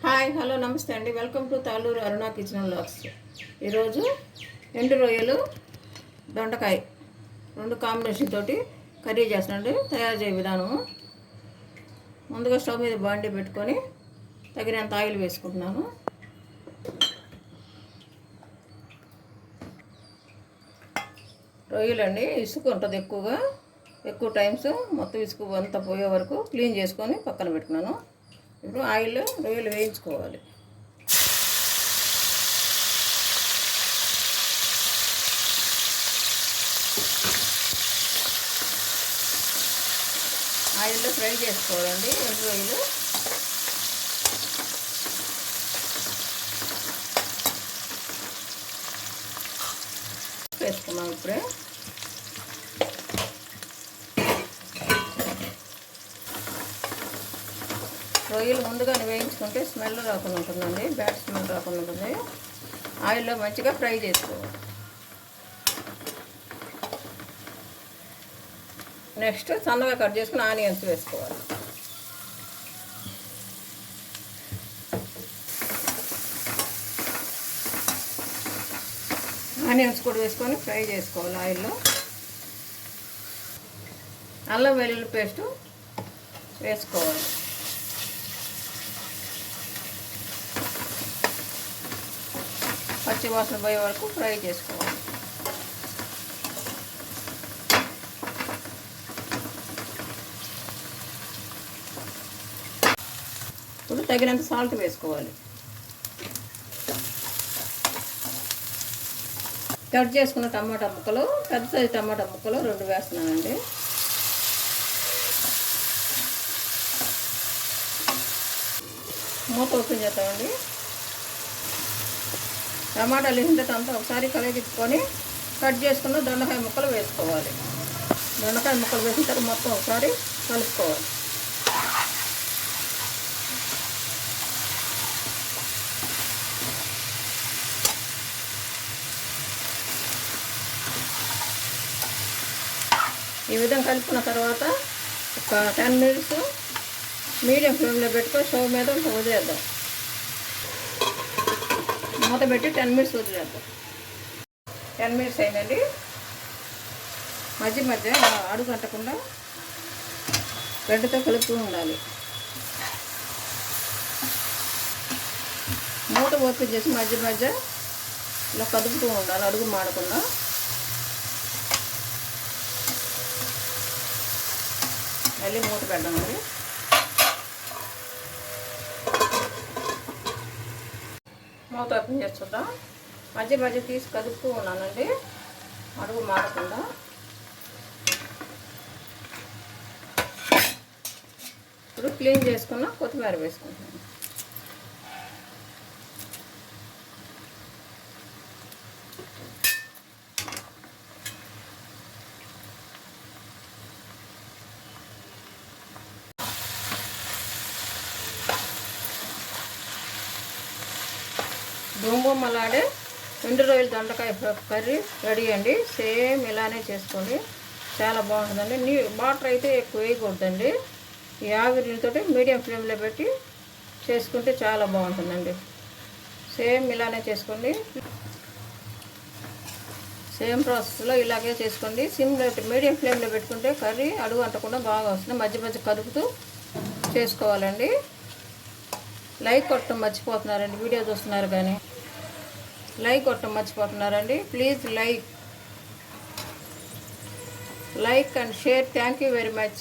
Hi hello నమస్తే అండి. Welcome to Talluru Aruna kitchen vlogs. ఈరోజు ఎండు రొయ్యలు దొండకాయ రెండు కాంబినేషన్ తోటి కర్రీ చేస్తానండి. తయారు చేయ విధానము ముందుగా స్టవ్ మీద బాండీ పెట్టుకొని తగినంత ఆయిల్ వేసుకుంటున్నాను. రొయ్యలు అండి ఇసుక ఉంటుంది, ఎక్కువ టైమ్స్ మొత్తం ఇసుక అంతా పోయే వరకు క్లీన్ చేసుకొని పక్కన పెట్టుకున్నాను. ఇప్పుడు ఆయిల్ రొయ్యలు వేయించుకోవాలి. ఆయిల్లో ఫ్రై చేసుకోవాలండి ఎండు రొయ్యలు. వేసుకున్నాం ఇప్పుడే. రొయ్యలు ముందుగానే వేయించుకుంటే స్మెల్ రాకుండా ఉంటుందండి, బ్యాడ్ స్మెల్ రాకుండా ఉంటుంది. ఆయిల్లో మంచిగా ఫ్రై చేసుకోవాలి. నెక్స్ట్ సన్నగా కట్ చేసుకుని ఆనియన్స్ వేసుకోవాలి. ఆనియన్స్ కూడా వేసుకొని ఫ్రై చేసుకోవాలి ఆయిల్లో. అల్లం వెల్లుల్లి పేస్టు వేసుకోవాలి. పచ్చి వాసన పోయే వరకు ఫ్రై చేసుకోవాలి. ఇప్పుడు తగినంత సాల్ట్ వేసుకోవాలి. కట్ చేసుకున్న టమాటా ముక్కలు, పెద్ద సైజు టమాటా ముక్కలు 2 వేస్తున్నానండి. మూత ఓపెన్ చేద్దామండి. టమాటాలు వేసిన అంతా ఒకసారి కలిగిట్టుకొని కట్ చేసుకున్న దొండకాయ ముక్కలు వేసుకోవాలి. దొండకాయ ముక్కలు వేసిన తర్వాత మొత్తం ఒకసారి కలుపుకోవాలి. ఈ విధంగా కలుపుకున్న తర్వాత ఒక 10 మినిట్స్ మీడియం ఫ్లేమ్లో పెట్టుకొని స్టవ్ మీద వదిలేద్దాం. మూత పెట్టి 10 మినిట్స్ వదిలేద్దాం. 10 మినిట్స్ అయిందండి. మధ్య మధ్య అడుగు కట్టకుండా గడ్డతో కలుపుతూ ఉండాలి. మూత ఓపెన్ చేసి మధ్య మధ్య ఇలా కదుపుతూ ఉండాలి, అడుగు మాడకుండా. మళ్ళీ మూత పెడదామండి. మూత ఓపెన్ చేసి చూద్దాం. మధ్య మధ్య తీసి కదుపుతూ ఉన్నానండి, అడుగు మాడకుండా. ఇప్పుడు క్లీన్ చేసుకున్న కొత్తిమీర వేసుకుంటాను. గుమగుమలాడే ఎండు రొయ్యలు దొండకాయ కర్రీ రెడీ అండి. సేమ్ ఇలానే చేసుకోండి, చాలా బాగుంటుందండి. వాటర్ అయితే ఎక్కువ వేయకూడదండి. ఈ ఆవిరితో మీడియం ఫ్లేమ్లో పెట్టి చేసుకుంటే చాలా బాగుంటుందండి. సేమ్ ఇలానే చేసుకోండి. సేమ్ ప్రాసెస్లో ఇలాగే చేసుకోండి. సిమ్లో మీడియం ఫ్లేమ్లో పెట్టుకుంటే కర్రీ అడుగు అంటకుండా బాగా వస్తుంది. మధ్య మధ్య కదుపుతూ చేసుకోవాలండి. లైక్ కొట్టడం మర్చిపోతున్నారండి, వీడియో చూస్తున్నారు కానీ లైక్ కొట్టడం మర్చిపోతున్నారండి. Please like and share. Thank you very much.